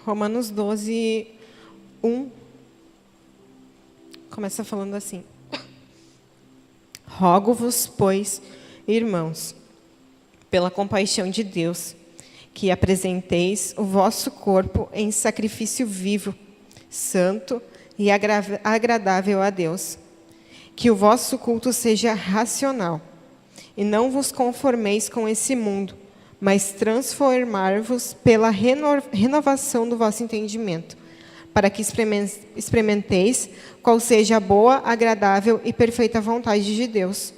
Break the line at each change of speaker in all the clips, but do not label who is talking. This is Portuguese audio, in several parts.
Romanos 12, 1, começa falando assim: Rogo-vos, pois, irmãos, pela compaixão de Deus, que apresenteis o vosso corpo em sacrifício vivo, santo e agradável a Deus. Que o vosso culto seja racional, e não vos conformeis com esse mundo, mas transformar-vos pela renovação do vosso entendimento, para que experimenteis qual seja a boa, agradável e perfeita vontade de Deus.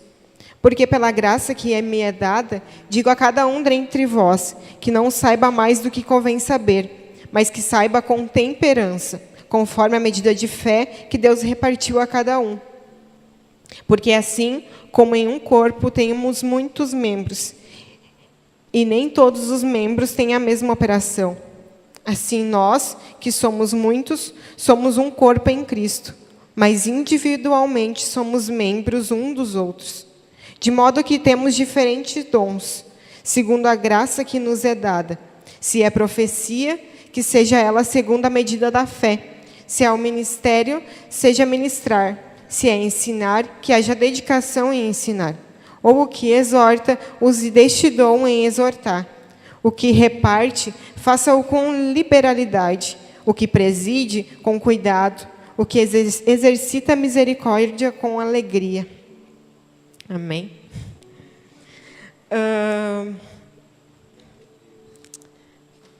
Porque pela graça que me é dada, digo a cada um dentre vós, que não saiba mais do que convém saber, mas que saiba com temperança, conforme a medida de fé que Deus repartiu a cada um. Porque assim, como em um corpo temos muitos membros, e nem todos os membros têm a mesma operação. Assim nós, que somos muitos, somos um corpo em Cristo, mas individualmente somos membros uns dos outros. De modo que temos diferentes dons, segundo a graça que nos é dada. Se é profecia, que seja ela segundo a medida da fé. Se é o ministério, seja ministrar. Se é ensinar, que haja dedicação em ensinar. Ou o que exorta, use deste dom em exortar. O que reparte, faça-o com liberalidade. O que preside, com cuidado. O que exercita a misericórdia, com alegria. Amém.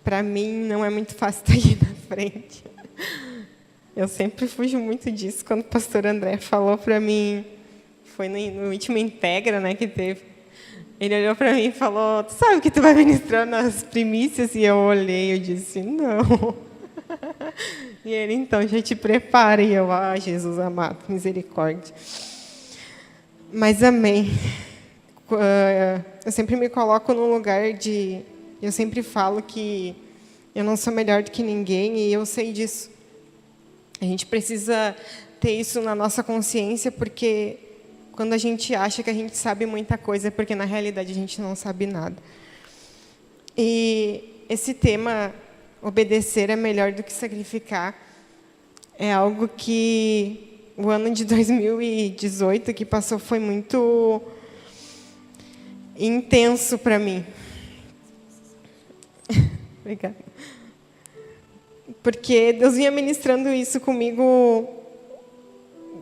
Para mim, não é muito fácil estar aqui na frente. Eu sempre fujo muito disso. Quando o pastor André falou para mim, foi no último Integra, né, que teve. Ele olhou para mim e falou: "Tu sabe que tu vai ministrar nas primícias?" E eu olhei e disse: "Não." E ele: "Então, já te prepara." E eu: Jesus amado, misericórdia. Mas amém. Eu sempre me coloco no lugar de... Eu sempre falo que eu não sou melhor do que ninguém, e eu sei disso. A gente precisa ter isso na nossa consciência, porque quando a gente acha que a gente sabe muita coisa, é porque, na realidade, a gente não sabe nada. E esse tema, obedecer é melhor do que sacrificar, é algo que o ano de 2018 que passou foi muito intenso para mim. Obrigada. Porque Deus vinha ministrando isso comigo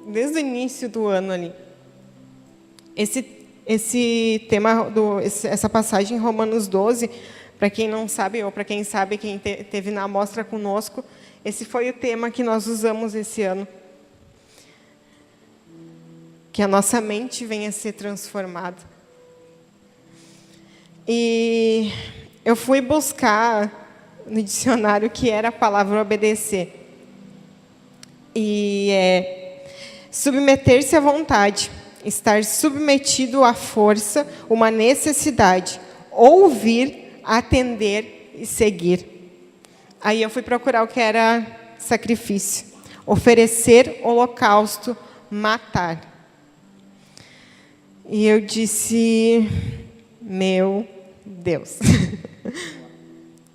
desde o início do ano ali. Esse tema, essa passagem em Romanos 12, para quem não sabe, ou para quem sabe, quem teve na amostra conosco, esse foi o tema que nós usamos esse ano. Que a nossa mente venha a ser transformada. E eu fui buscar no dicionário o que era a palavra obedecer. E é submeter-se à vontade, estar submetido à força, uma necessidade, ouvir, atender e seguir. Aí eu fui procurar o que era sacrifício, oferecer holocausto, matar. E eu disse: meu Deus.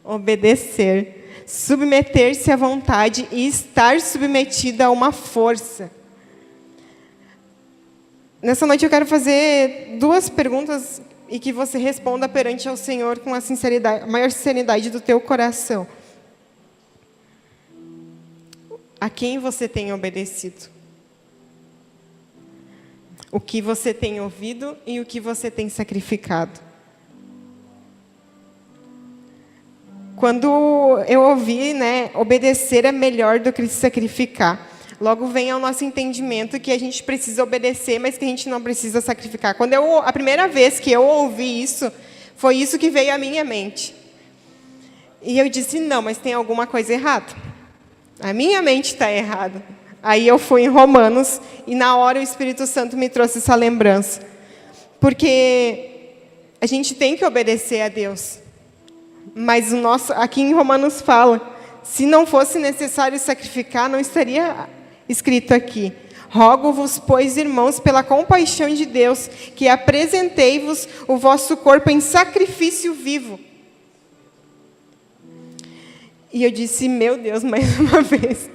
Obedecer, submeter-se à vontade e estar submetida a uma força. Nessa noite eu quero fazer 2 perguntas e que você responda perante ao Senhor com a sinceridade, a maior sinceridade do teu coração. A quem você tem obedecido? O que você tem ouvido e o que você tem sacrificado? Quando eu ouvi, né, obedecer é melhor do que sacrificar, logo vem ao nosso entendimento que a gente precisa obedecer, mas que a gente não precisa sacrificar. A primeira vez que eu ouvi isso, foi isso que veio à minha mente. E eu disse: não, mas tem alguma coisa errada. A minha mente está errada. Aí eu fui em Romanos, e na hora o Espírito Santo me trouxe essa lembrança. Porque a gente tem que obedecer a Deus. Mas aqui em Romanos fala, se não fosse necessário sacrificar, não estaria escrito aqui: rogo-vos, pois, irmãos, pela compaixão de Deus, que apresentei-vos o vosso corpo em sacrifício vivo. E eu disse, meu Deus, mais uma vez.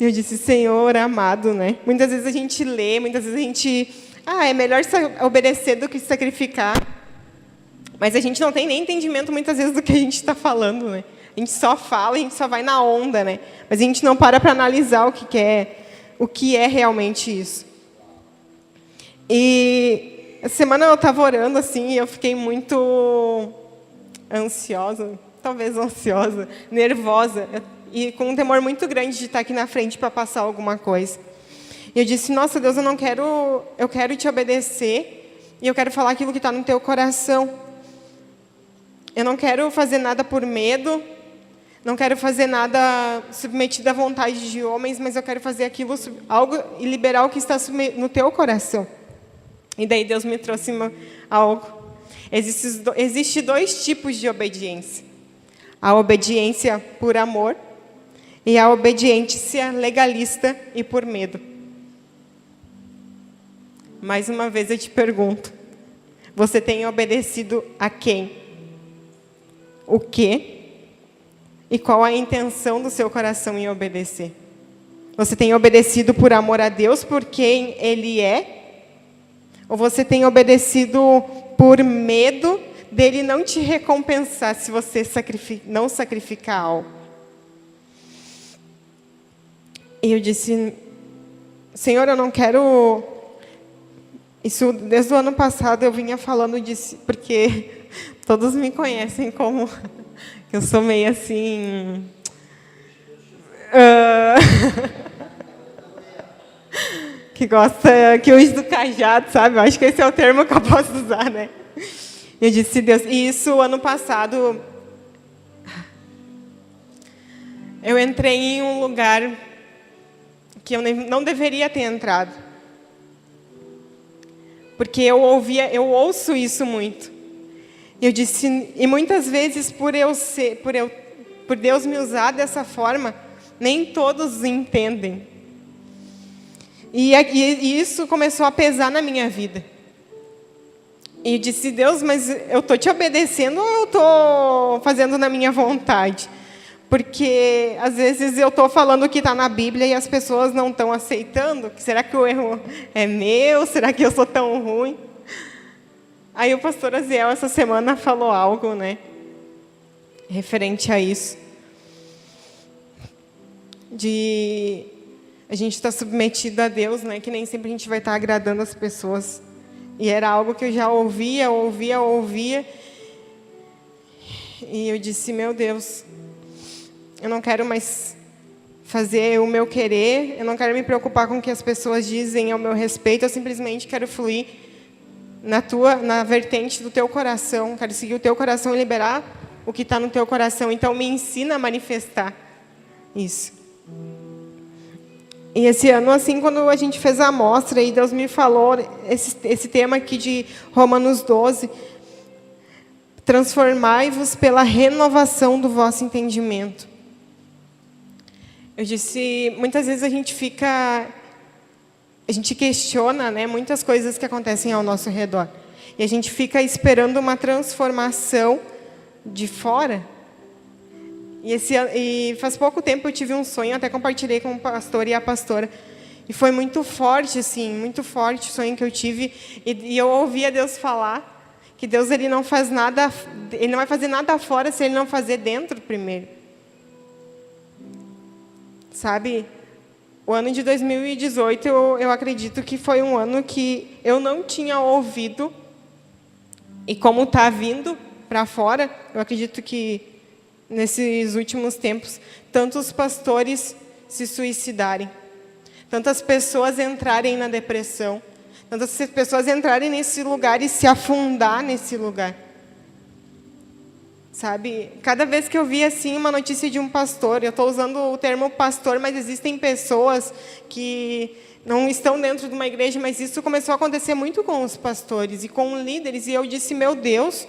Eu disse, Senhor amado, né? Muitas vezes a gente lê, muitas vezes a gente... é melhor obedecer do que sacrificar. Mas a gente não tem nem entendimento, muitas vezes, do que a gente está falando, né? A gente só fala, a gente só vai na onda, né? Mas a gente não para analisar o que é realmente isso. E essa semana eu estava orando, assim, e eu fiquei muito ansiosa, nervosa, e com um temor muito grande de estar aqui na frente para passar alguma coisa. E eu disse, nossa, Deus, eu quero te obedecer, e eu quero falar aquilo que está no teu coração. Eu não quero fazer nada por medo, não quero fazer nada submetido à vontade de homens, mas eu quero fazer algo e liberar o que está no teu coração. E daí Deus me trouxe algo. Existem 2 tipos de obediência. A obediência por amor e a obediência legalista e por medo. Mais uma vez eu te pergunto, você tem obedecido a quem? O quê? E qual a intenção do seu coração em obedecer? Você tem obedecido por amor a Deus, por quem Ele é? Ou você tem obedecido por medo dele não te recompensar se você não sacrificar algo? E eu disse, Senhor, eu não quero... Isso, desde o ano passado, eu vinha falando disso, porque todos me conhecem como... Eu sou meio assim... que usa do cajado, sabe? Eu acho que esse é o termo que eu posso usar, né? Eu disse, Deus... E isso, ano passado... Eu entrei em um lugar que eu não deveria ter entrado. Porque eu ouço isso muito. Eu disse, e muitas vezes por Deus me usar dessa forma, nem todos entendem. E isso começou a pesar na minha vida. E eu disse, Deus, mas eu estou te obedecendo ou eu estou fazendo na minha vontade? Porque, às vezes, eu estou falando o que está na Bíblia e as pessoas não estão aceitando. Será que o erro é meu? Será que eu sou tão ruim? Aí o pastor Aziel, essa semana, falou algo, né? Referente a isso. De a gente estar submetido a Deus, né? Que nem sempre a gente vai estar agradando as pessoas. E era algo que eu já ouvia. E eu disse, meu Deus... Eu não quero mais fazer o meu querer, eu não quero me preocupar com o que as pessoas dizem ao meu respeito, eu simplesmente quero fluir na vertente do teu coração, quero seguir o teu coração e liberar o que está no teu coração. Então, me ensina a manifestar isso. E esse ano, assim, quando a gente fez a amostra, e Deus me falou esse tema aqui de Romanos 12, transformai-vos pela renovação do vosso entendimento. Eu disse, muitas vezes a gente questiona, né, muitas coisas que acontecem ao nosso redor. E a gente fica esperando uma transformação de fora. E faz pouco tempo eu tive um sonho, até compartilhei com o pastor e a pastora. E foi muito forte, assim, muito forte o sonho que eu tive. E eu ouvia Deus falar que Deus ele não vai fazer nada fora se Ele não fazer dentro primeiro. Sabe, o ano de 2018, eu acredito que foi um ano que eu não tinha ouvido, e como está vindo para fora, eu acredito que, nesses últimos tempos, tantos pastores se suicidarem, tantas pessoas entrarem na depressão, tantas pessoas entrarem nesse lugar e se afundar nesse lugar. Sabe, cada vez que eu vi assim uma notícia de um pastor, eu estou usando o termo pastor, mas existem pessoas que não estão dentro de uma igreja, mas isso começou a acontecer muito com os pastores e com líderes, e eu disse, meu Deus,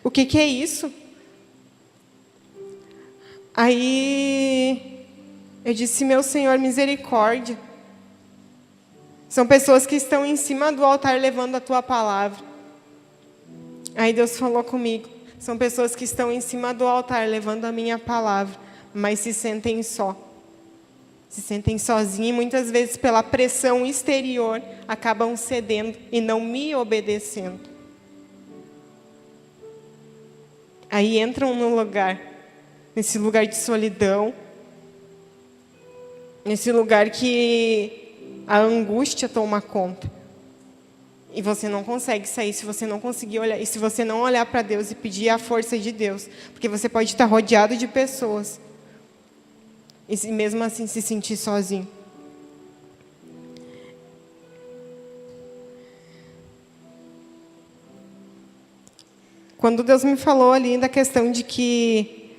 o que é isso? Aí eu disse, meu Senhor, misericórdia. São pessoas que estão em cima do altar levando a Tua palavra. Aí Deus falou comigo, São pessoas que estão em cima do altar, levando a minha palavra, mas se sentem só. Se sentem sozinhos e muitas vezes, pela pressão exterior, acabam cedendo e não me obedecendo. Aí entram no lugar, nesse lugar de solidão, nesse lugar que a angústia toma conta. E você não consegue sair se você não conseguir olhar. E se você não olhar para Deus e pedir a força de Deus. Porque você pode estar rodeado de pessoas. E mesmo assim se sentir sozinho. Quando Deus me falou ali da questão de que...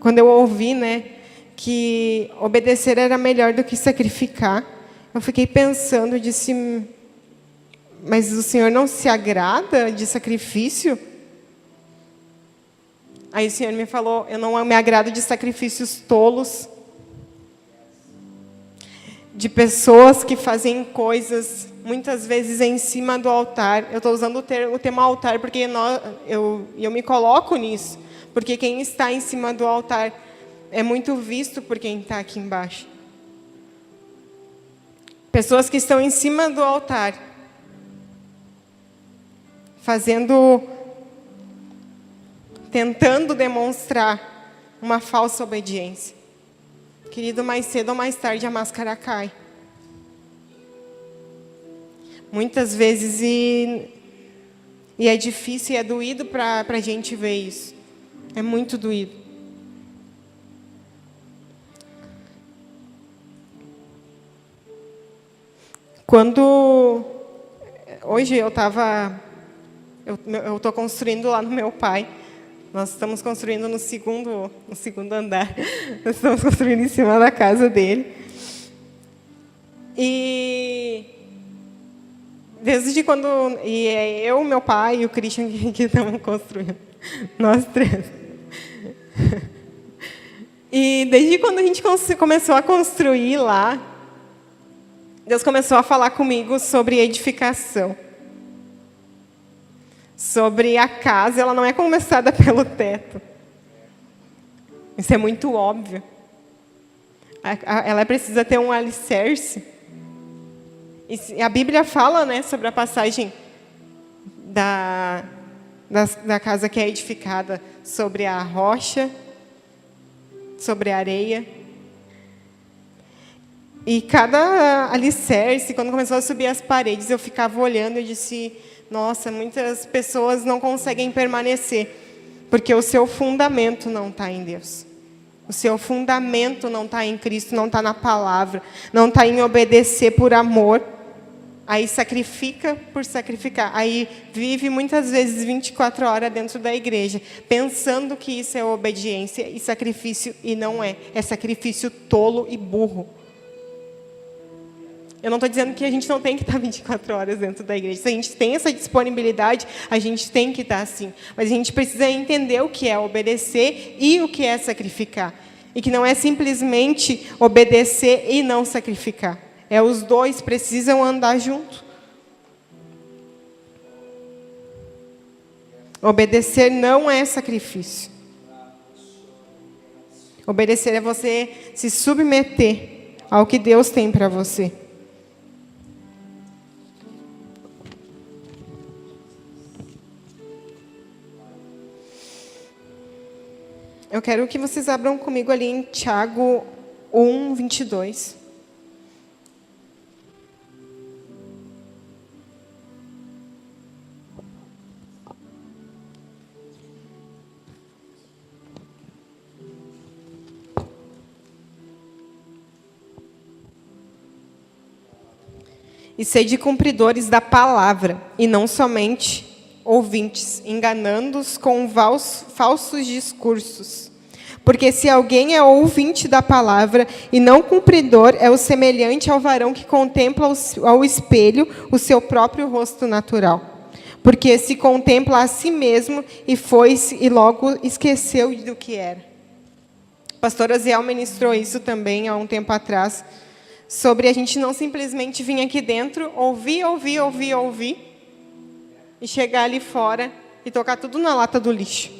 Quando eu ouvi, né, que obedecer era melhor do que sacrificar, eu fiquei pensando, disse... Mas o Senhor não se agrada de sacrifício? Aí o Senhor me falou, eu não me agrado de sacrifícios tolos, de pessoas que fazem coisas, muitas vezes em cima do altar. Eu estou usando o tema altar porque eu me coloco nisso, porque quem está em cima do altar é muito visto por quem está aqui embaixo. Pessoas que estão em cima do altar, tentando demonstrar uma falsa obediência. Querido, mais cedo ou mais tarde a máscara cai. Muitas vezes, e é difícil e é doído para a gente ver isso. É muito doído. Hoje eu estou construindo lá no meu pai. Nós estamos construindo no segundo andar. Nós estamos construindo em cima da casa dele. E desde quando... E é eu, meu pai e o Christian que estamos construindo. Nós três. E desde quando a gente começou a construir lá, Deus começou a falar comigo sobre edificação. Sobre a casa, ela não é começada pelo teto. Isso é muito óbvio. Ela precisa ter um alicerce. E a Bíblia fala, né, sobre a passagem da casa que é edificada sobre a rocha, sobre a areia. E cada alicerce, quando começou a subir as paredes, eu ficava olhando e disse... Nossa, muitas pessoas não conseguem permanecer, porque o seu fundamento não está em Deus. O seu fundamento não está em Cristo, não está na palavra, não está em obedecer por amor. Aí sacrifica por sacrificar. Aí vive muitas vezes 24 horas dentro da igreja, pensando que isso é obediência e sacrifício, e não é. É sacrifício tolo e burro. Eu não estou dizendo que a gente não tem que estar 24 horas dentro da igreja. Se a gente tem essa disponibilidade, a gente tem que estar assim. Mas a gente precisa entender o que é obedecer e o que é sacrificar. E que não é simplesmente obedecer e não sacrificar. Os dois precisam andar juntos. Obedecer não é sacrifício. Obedecer é você se submeter ao que Deus tem para você. Eu quero que vocês abram comigo ali em Tiago 1, 22. E sede cumpridores da palavra, e não somente ouvintes, enganando-os com falsos discursos. Porque se alguém é ouvinte da palavra e não cumpridor, é o semelhante ao varão que contempla ao espelho o seu próprio rosto natural. Porque se contempla a si mesmo e foi-se e logo esqueceu do que era. O pastor Oziel ministrou isso também há um tempo atrás, sobre a gente não simplesmente vir aqui dentro, ouvir, e chegar ali fora e tocar tudo na lata do lixo.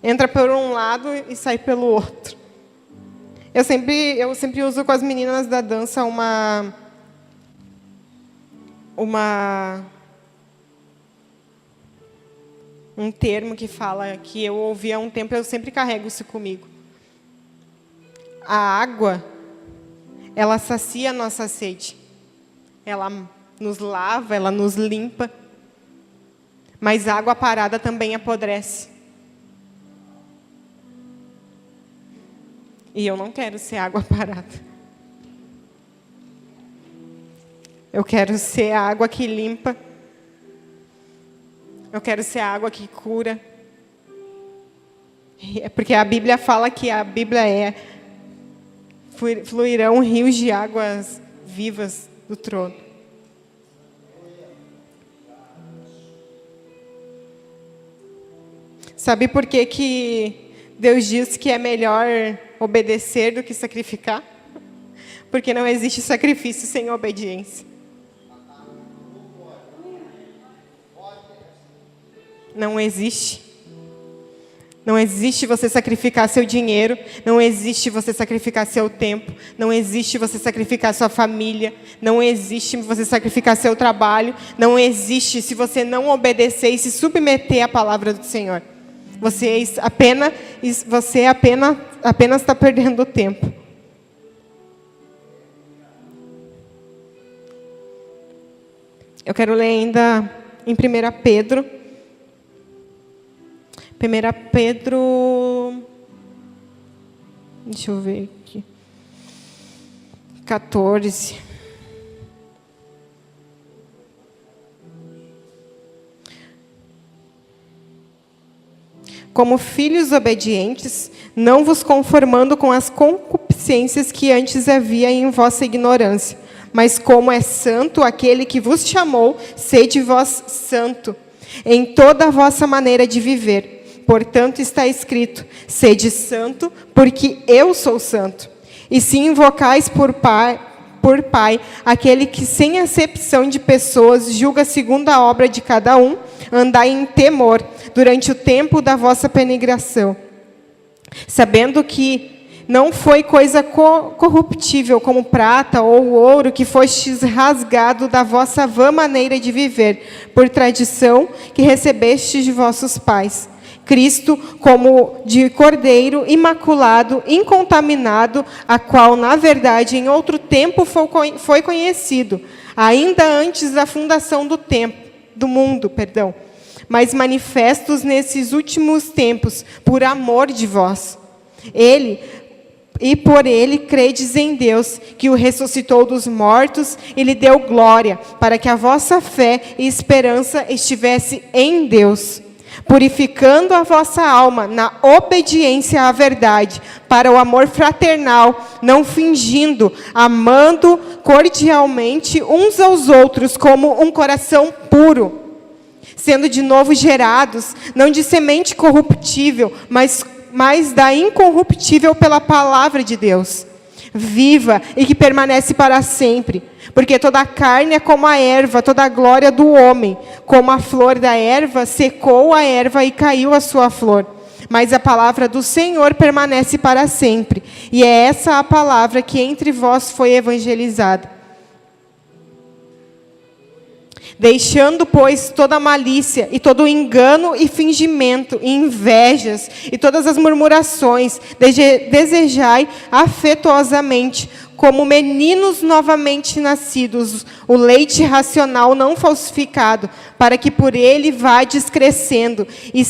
Entra por um lado e sai pelo outro. Eu sempre uso com as meninas da dança um termo que fala, que eu ouvi há um tempo, eu sempre carrego isso comigo. A água, ela sacia a nossa sede. Ela nos lava, ela nos limpa. Mas a água parada também apodrece. E eu não quero ser água parada. Eu quero ser a água que limpa. Eu quero ser a água que cura. Porque a Bíblia fala que a Bíblia é: fluirão rios de águas vivas do trono. Sabe por que Deus diz que é melhor obedecer do que sacrificar? Porque não existe sacrifício sem obediência. Não existe. Não existe você sacrificar seu dinheiro, não existe você sacrificar seu tempo, não existe você sacrificar sua família, não existe você sacrificar seu trabalho, não existe se você não obedecer e se submeter à palavra do Senhor. Você apenas está perdendo tempo. Eu quero ler ainda em 1 Pedro. 1 Pedro, deixa eu ver aqui, 14. Como filhos obedientes, não vos conformando com as concupiscências que antes havia em vossa ignorância, mas como é santo aquele que vos chamou, sede vós santo, em toda a vossa maneira de viver. Portanto, está escrito: sede santo, porque eu sou santo. E se invocais por Pai, aquele que, sem acepção de pessoas, julga segundo a obra de cada um, andai em temor durante o tempo da vossa peregrinação, sabendo que não foi coisa corruptível, como prata ou ouro, que fostes rasgado da vossa vã maneira de viver, por tradição que recebestes de vossos pais. Cristo, como de cordeiro imaculado, incontaminado, a qual, na verdade, em outro tempo foi conhecido, ainda antes da fundação do mundo, mas manifestos nesses últimos tempos, por amor de vós. E por ele credes em Deus, que o ressuscitou dos mortos e lhe deu glória, para que a vossa fé e esperança estivesse em Deus, purificando a vossa alma na obediência à verdade, para o amor fraternal, não fingindo, amando cordialmente uns aos outros, como um coração puro, sendo de novo gerados, não de semente corruptível, mas da incorruptível pela palavra de Deus, viva e que permanece para sempre. Porque toda a carne é como a erva, toda a glória do homem, como a flor da erva, secou a erva e caiu a sua flor. Mas a palavra do Senhor permanece para sempre. E é essa a palavra que entre vós foi evangelizada. Deixando, pois, toda malícia e todo engano e fingimento, e invejas, e todas as murmurações, desejai afetuosamente, como meninos novamente nascidos, o leite racional não falsificado, para que por ele vades crescendo, e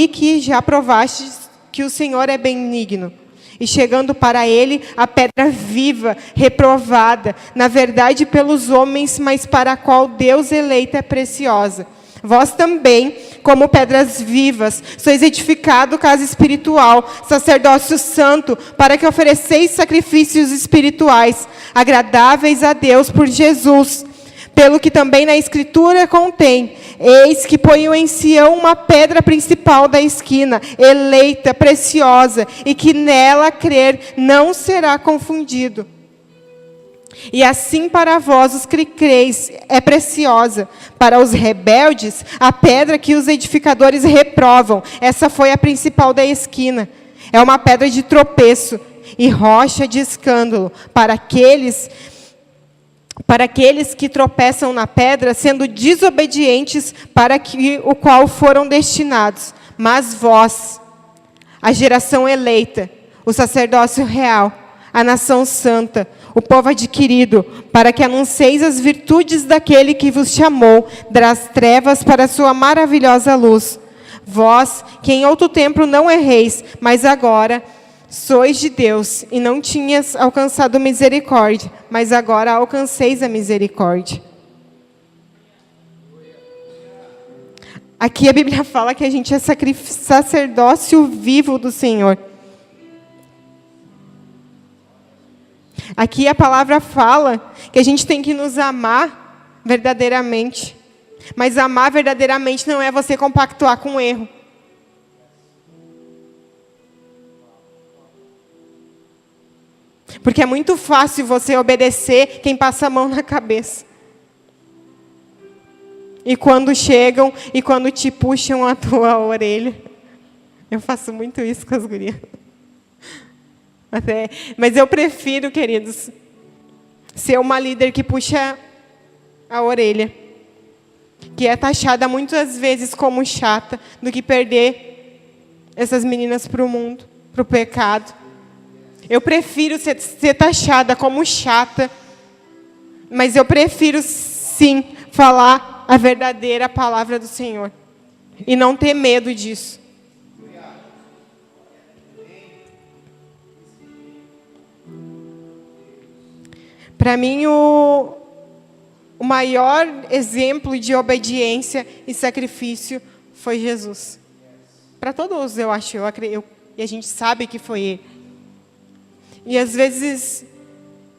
que já provastes que o Senhor é benigno. E chegando para ele a pedra viva, reprovada, na verdade pelos homens, mas para a qual Deus eleita é preciosa. Vós também, como pedras vivas, sois edificado casa espiritual, sacerdócio santo, para que ofereceis sacrifícios espirituais, agradáveis a Deus por Jesus. Pelo que também na Escritura contém: eis que ponho em Sião uma pedra principal da esquina, eleita, preciosa, e que nela crer não será confundido. E assim para vós, os que creis, é preciosa. Para os rebeldes, a pedra que os edificadores reprovam. Essa foi a principal da esquina. É uma pedra de tropeço e rocha de escândalo para aqueles que tropeçam na pedra, sendo desobedientes para o qual foram destinados. Mas vós, a geração eleita, o sacerdócio real, a nação santa, o povo adquirido, para que anuncieis as virtudes daquele que vos chamou das trevas para a sua maravilhosa luz. Vós, que em outro tempo não erreis, mas agora sois de Deus, e não tinhas alcançado misericórdia, mas agora alcanceis a misericórdia. Aqui a Bíblia fala que a gente é sacerdócio vivo do Senhor. Aqui a palavra fala que a gente tem que nos amar verdadeiramente. Mas amar verdadeiramente não é você compactuar com o erro. Porque é muito fácil você obedecer quem passa a mão na cabeça. E quando chegam e quando te puxam a tua orelha. Eu faço muito isso com as gurias. Mas eu prefiro, queridos, ser uma líder que puxa a orelha, que é taxada muitas vezes como chata, do que perder essas meninas para o mundo, para o pecado. Eu prefiro ser taxada como chata, mas eu prefiro, sim, falar a verdadeira palavra do Senhor. E não ter medo disso. Para mim, o maior exemplo de obediência e sacrifício foi Jesus. Para todos, eu acho, e a gente sabe que foi Ele. E às vezes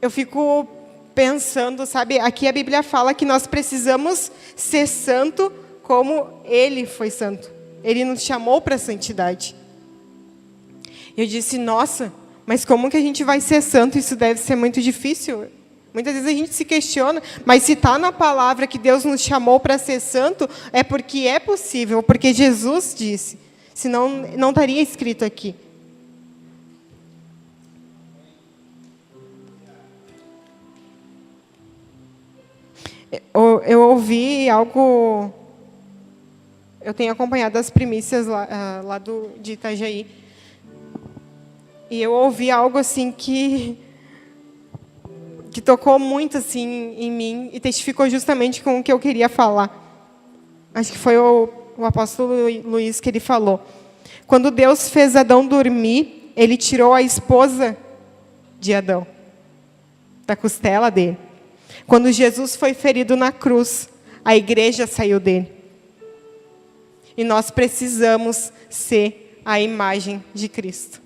eu fico pensando, sabe, aqui a Bíblia fala que nós precisamos ser santo como Ele foi santo. Ele nos chamou para a santidade. Eu disse, nossa, mas como que a gente vai ser santo? Isso deve ser muito difícil. Muitas vezes a gente se questiona, mas se está na palavra que Deus nos chamou para ser santo, é porque é possível, porque Jesus disse. Senão não estaria escrito aqui. Eu ouvi algo... Eu tenho acompanhado as primícias lá de Itajaí. E eu ouvi algo assim que tocou muito assim, em mim e testificou justamente com o que eu queria falar. Acho que foi o apóstolo Luiz que ele falou. Quando Deus fez Adão dormir, Ele tirou a esposa de Adão, da costela dele. Quando Jesus foi ferido na cruz, a igreja saiu dele. E nós precisamos ser a imagem de Cristo.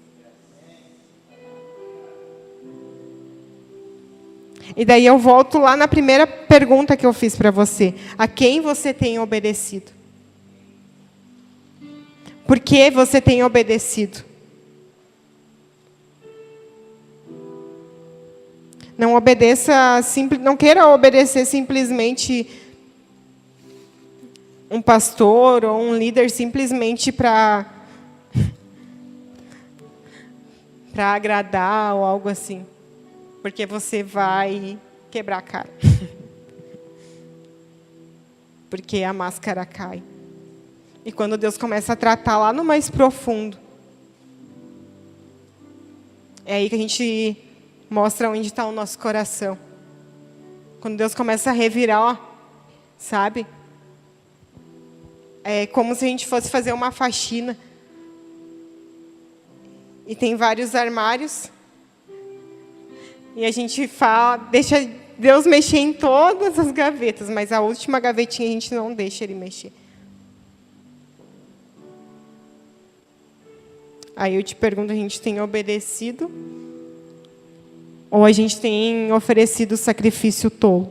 E daí eu volto lá na primeira pergunta que eu fiz para você. A quem você tem obedecido? Por que você tem obedecido? Não queira obedecer simplesmente um pastor ou um líder simplesmente para agradar ou algo assim. Porque você vai quebrar a cara. Porque a máscara cai. E quando Deus começa a tratar lá no mais profundo, é aí que a gente mostra onde está o nosso coração. Quando Deus começa a revirar, ó, sabe? É como se a gente fosse fazer uma faxina. E tem vários armários. E a gente deixa Deus mexer em todas as gavetas, mas a última gavetinha a gente não deixa Ele mexer. Aí eu te pergunto, a gente tem obedecido? Ou a gente tem oferecido sacrifício tolo?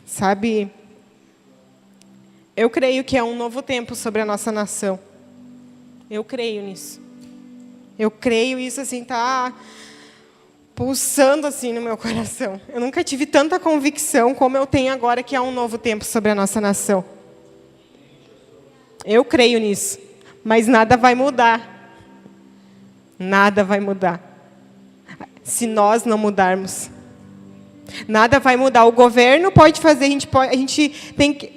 Sabe, eu creio que é um novo tempo sobre a nossa nação. Eu creio nisso. Eu creio, isso assim está pulsando assim no meu coração. Eu nunca tive tanta convicção como eu tenho agora que há um novo tempo sobre a nossa nação. Eu creio nisso, mas nada vai mudar. Nada vai mudar se nós não mudarmos. Nada vai mudar. O governo pode fazer, a gente tem que...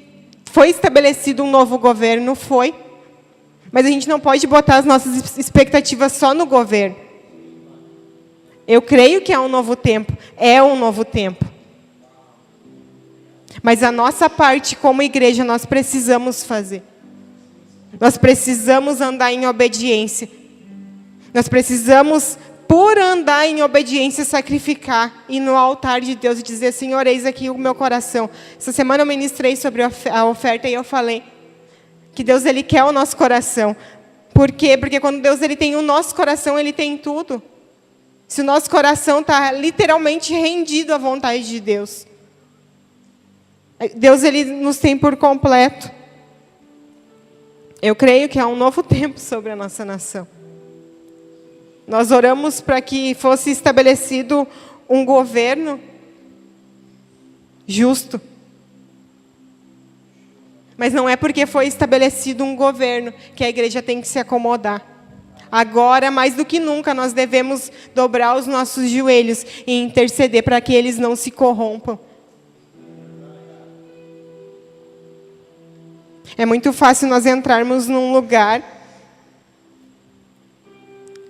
Foi estabelecido um novo governo, foi. Mas a gente não pode botar as nossas expectativas só no governo. Eu creio que é um novo tempo. É um novo tempo. Mas a nossa parte como igreja, nós precisamos fazer. Nós precisamos andar em obediência. Nós precisamos, por andar em obediência, sacrificar, ir no altar de Deus e dizer, Senhor, eis aqui o meu coração. Essa semana eu ministrei sobre a oferta e eu falei que Deus, Ele quer o nosso coração. Por quê? Porque quando Deus Ele tem o nosso coração, Ele tem tudo. Se o nosso coração está literalmente rendido à vontade de Deus, Deus Ele nos tem por completo. Eu creio que há um novo tempo sobre a nossa nação. Nós oramos para que fosse estabelecido um governo justo. Mas não é porque foi estabelecido um governo que a igreja tem que se acomodar. Agora, mais do que nunca, nós devemos dobrar os nossos joelhos e interceder para que eles não se corrompam. É muito fácil nós entrarmos num lugar,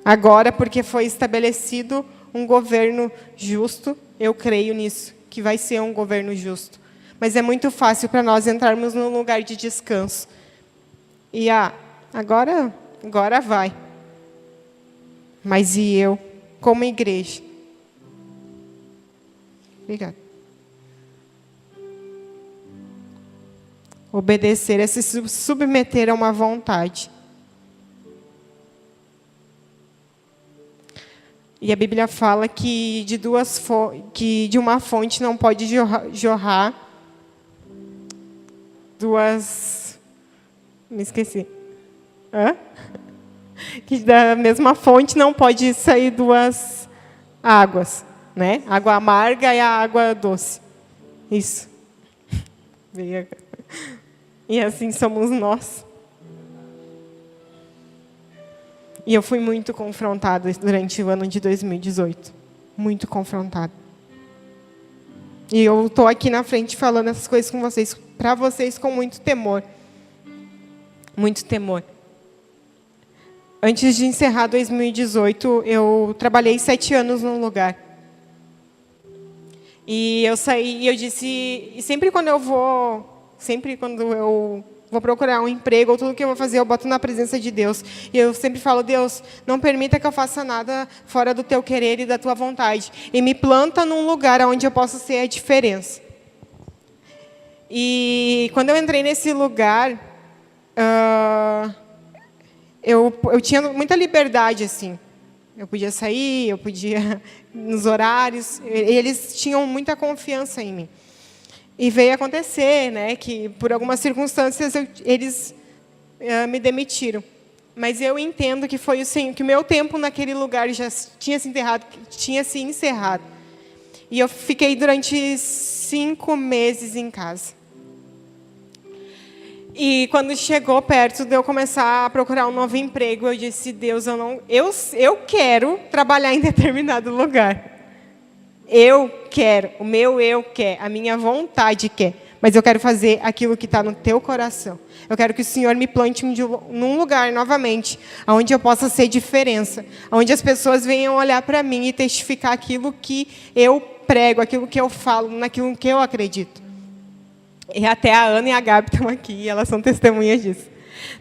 agora, porque foi estabelecido um governo justo, eu creio nisso, que vai ser um governo justo. Mas é muito fácil para nós entrarmos num lugar de descanso. E, agora vai. Mas e eu, como igreja? Obrigada. Obedecer é se submeter a uma vontade. E a Bíblia fala que de uma fonte não pode jorrar duas... Me esqueci. Que da mesma fonte não pode sair duas águas, né? Água amarga e a água doce. Isso. E assim somos nós. E eu fui muito confrontada durante o ano de 2018. Muito confrontada. E eu estou aqui na frente falando essas coisas com vocês, para vocês com muito temor. Muito temor. Antes de encerrar 2018, eu trabalhei 7 anos num lugar. E eu saí e eu disse, e sempre quando eu vou procurar um emprego, ou tudo que eu vou fazer, eu boto na presença de Deus. E eu sempre falo, Deus, não permita que eu faça nada fora do teu querer e da tua vontade. E me planta num lugar onde eu possa ser a diferença. E quando eu entrei nesse lugar, eu tinha muita liberdade, assim. Eu podia sair, eu podia nos horários. Eles tinham muita confiança em mim. E veio acontecer, né, que por algumas circunstâncias eles me demitiram. Mas eu entendo que foi que o meu tempo naquele lugar já tinha se encerrado. E eu fiquei durante 5 meses em casa. E quando chegou perto de eu começar a procurar um novo emprego, eu disse, Deus, eu quero trabalhar em determinado lugar. Eu quero, o meu eu quer, a minha vontade quer, mas eu quero fazer aquilo que está no teu coração. Eu quero que o Senhor me plante num lugar novamente, onde eu possa ser diferença, onde as pessoas venham olhar para mim e testificar aquilo que eu prego, aquilo que eu falo, naquilo que eu acredito. E até a Ana e a Gabi estão aqui, elas são testemunhas disso.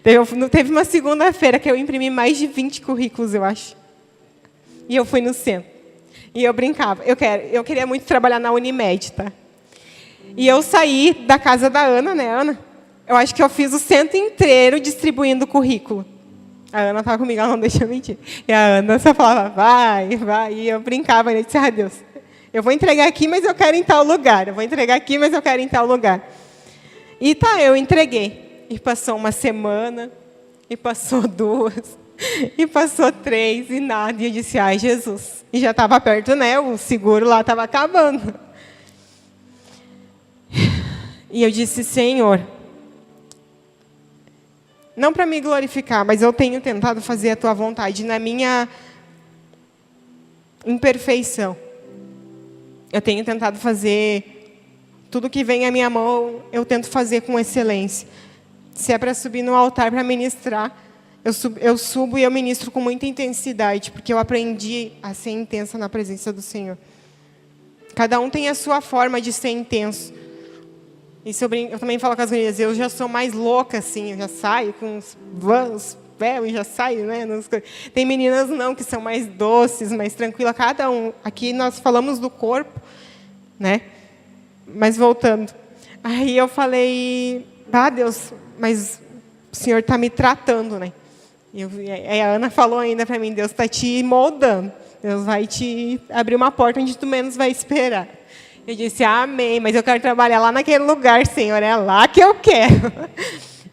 Teve uma segunda-feira que eu imprimi mais de 20 currículos, eu acho. E eu fui no centro. E eu brincava, eu queria muito trabalhar na Unimed, tá? E eu saí da casa da Ana, né, Ana? Eu acho que eu fiz o centro inteiro distribuindo currículo. A Ana estava comigo, ela não deixou mentir. E a Ana só falava, vai. E eu brincava, e eu disse, Deus, eu vou entregar aqui, mas eu quero em tal lugar. Eu vou entregar aqui, mas eu quero em tal lugar. E eu entreguei. E passou uma semana, E passou 2. E passou 3 e nada. E eu disse, ai, Jesus. E já estava perto, né? O seguro lá estava acabando. E eu disse, Senhor, não para me glorificar, mas eu tenho tentado fazer a Tua vontade na minha imperfeição. Eu tenho tentado fazer tudo que vem à minha mão, eu tento fazer com excelência. Se é para subir no altar para ministrar, eu subo e eu ministro com muita intensidade, porque eu aprendi a ser intensa na presença do Senhor. Cada um tem a sua forma de ser intenso. Isso eu também falo com as meninas, eu já sou mais louca, assim, eu já saio com os véus e já saio, né? Tem meninas não, que são mais doces, mais tranquilas, cada um. Aqui nós falamos do corpo, né? Mas voltando. Aí eu falei, Deus, mas o Senhor está me tratando, né? Aí a Ana falou ainda para mim, Deus está te moldando. Deus vai te abrir uma porta onde tu menos vai esperar. Eu disse, amém, mas eu quero trabalhar lá naquele lugar, Senhor, é lá que eu quero.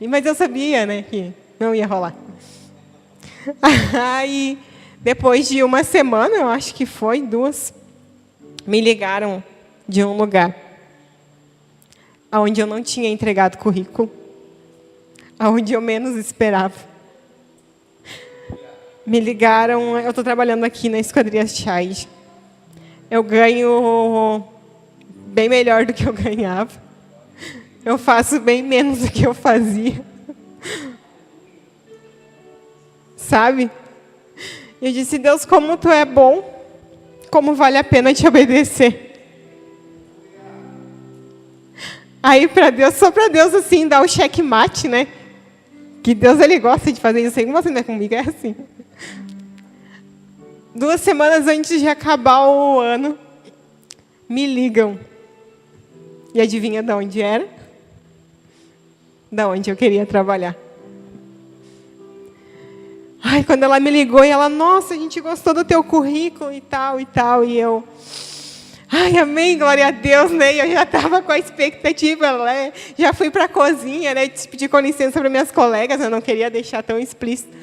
Mas eu sabia, né, que não ia rolar. Aí, depois de uma semana, eu acho que foi, 2, me ligaram de um lugar onde eu não tinha entregado currículo, onde eu menos esperava. Me ligaram, eu estou trabalhando aqui na Esquadria Child. Eu ganho bem melhor do que eu ganhava. Eu faço bem menos do que eu fazia. Sabe? Eu disse, Deus, como Tu é bom, como vale a pena Te obedecer. Aí, para Deus, só para Deus, assim, dar o checkmate, né? Que Deus, Ele gosta de fazer isso. Sei que você não é comigo, é assim. 2 semanas antes de acabar o ano, me ligam. E adivinha de onde era? Da onde eu queria trabalhar. Ai, quando ela me ligou, e ela, nossa, a gente gostou do teu currículo e tal, e tal. E eu, ai, amém, glória a Deus, né? E eu já estava com a expectativa, né? Já fui para a cozinha, né? Pedi com licença para minhas colegas, eu não queria deixar tão explícito.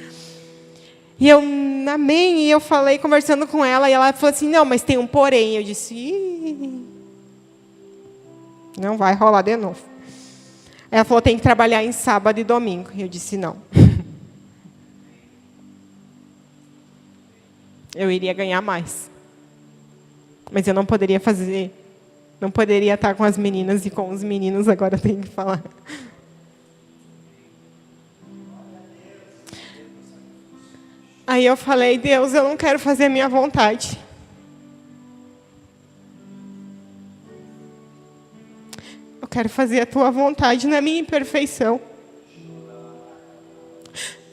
E eu, amém, e eu falei, conversando com ela, e ela falou assim, não, mas tem um porém. Eu disse, não vai rolar de novo. Ela falou, tem que trabalhar em sábado e domingo. E eu disse, não. Eu iria ganhar mais. Mas eu não poderia fazer, não poderia estar com as meninas e com os meninos, agora eu tenho que falar. Aí eu falei, Deus, eu não quero fazer a minha vontade. Eu quero fazer a Tua vontade na minha imperfeição.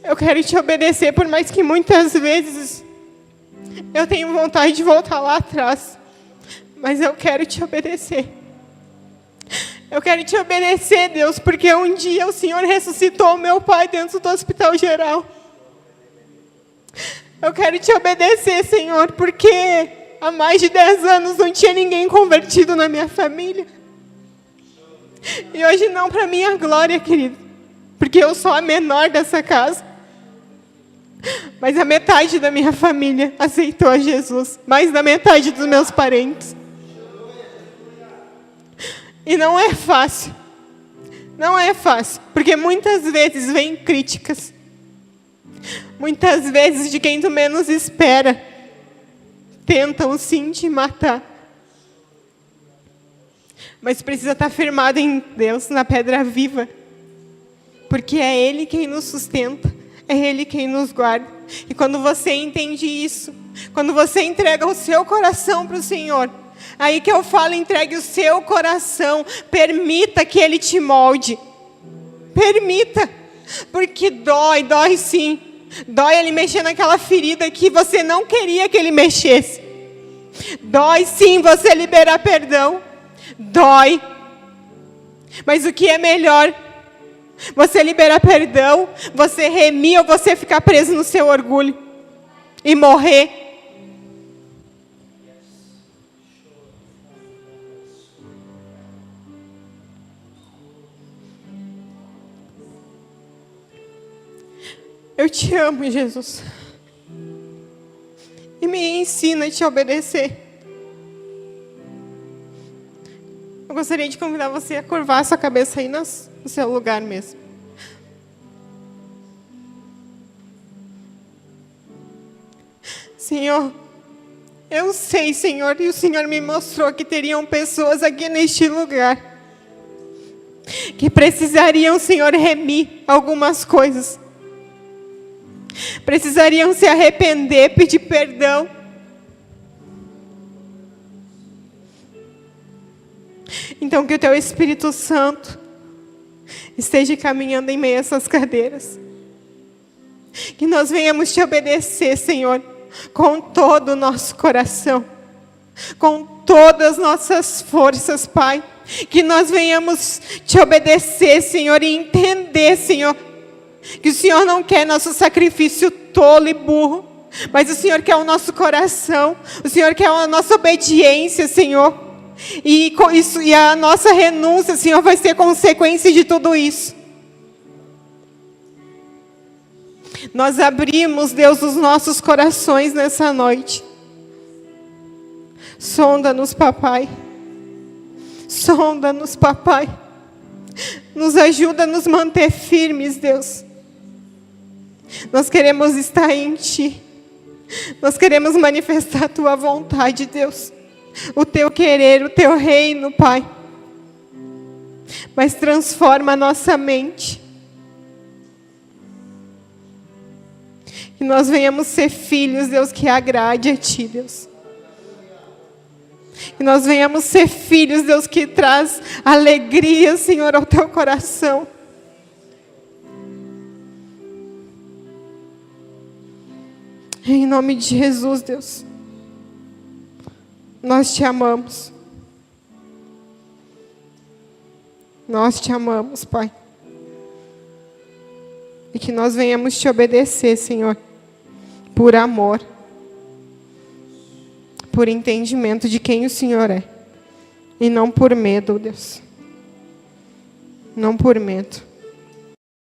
Eu quero Te obedecer, por mais que muitas vezes eu tenho vontade de voltar lá atrás. Mas eu quero Te obedecer. Eu quero Te obedecer, Deus, porque um dia o Senhor ressuscitou o meu pai dentro do hospital geral. Eu quero Te obedecer, Senhor, porque há mais de 10 anos não tinha ninguém convertido na minha família. E hoje não para minha glória, querido, porque eu sou a menor dessa casa. Mas a metade da minha família aceitou a Jesus, mais da metade dos meus parentes. E não é fácil. Não é fácil, porque muitas vezes vêm críticas. Muitas vezes de quem tu menos espera. Tentam sim te matar. Mas precisa estar firmado em Deus, na pedra viva. Porque é Ele quem nos sustenta. É Ele quem nos guarda. E quando você entende isso, quando você entrega o seu coração para o Senhor, aí que eu falo, entregue o seu coração, permita que Ele te molde. Permita, porque dói sim. Dói Ele mexer naquela ferida que você não queria que Ele mexesse. Dói sim você liberar perdão. Dói. Mas o que é melhor? Você liberar perdão, você remir ou você ficar preso no seu orgulho e morrer? Eu te amo, Jesus. E me ensina a te obedecer. Eu gostaria de convidar você a curvar a sua cabeça aí no seu lugar mesmo. Senhor, eu sei, Senhor, e o Senhor me mostrou que teriam pessoas aqui neste lugar que precisariam, Senhor, remir algumas coisas. Precisariam se arrepender, pedir perdão. Então que o Teu Espírito Santo esteja caminhando em meio a essas cadeiras. Que nós venhamos Te obedecer, Senhor, com todo o nosso coração, com todas as nossas forças, Pai. Que nós venhamos Te obedecer, Senhor, e entender, Senhor, que o Senhor não quer nosso sacrifício tolo e burro, mas o Senhor quer o nosso coração, o Senhor quer a nossa obediência, Senhor. E a nossa renúncia, Senhor, vai ser consequência de tudo isso. Nós abrimos, Deus, os nossos corações nessa noite. Sonda-nos, Papai. Sonda-nos, Papai. Nos ajuda a nos manter firmes, Deus. Nós queremos estar em Ti. Nós queremos manifestar a Tua vontade, Deus. O Teu querer, o Teu reino, Pai. Mas transforma a nossa mente. Que nós venhamos ser filhos, Deus, que agrade a Ti, Deus. Que nós venhamos ser filhos, Deus, que traz alegria, Senhor, ao Teu coração. Em nome de Jesus, Deus. Nós Te amamos. Nós Te amamos, Pai. E que nós venhamos Te obedecer, Senhor, por amor, por entendimento de quem o Senhor é, e não por medo, Deus. Não por medo.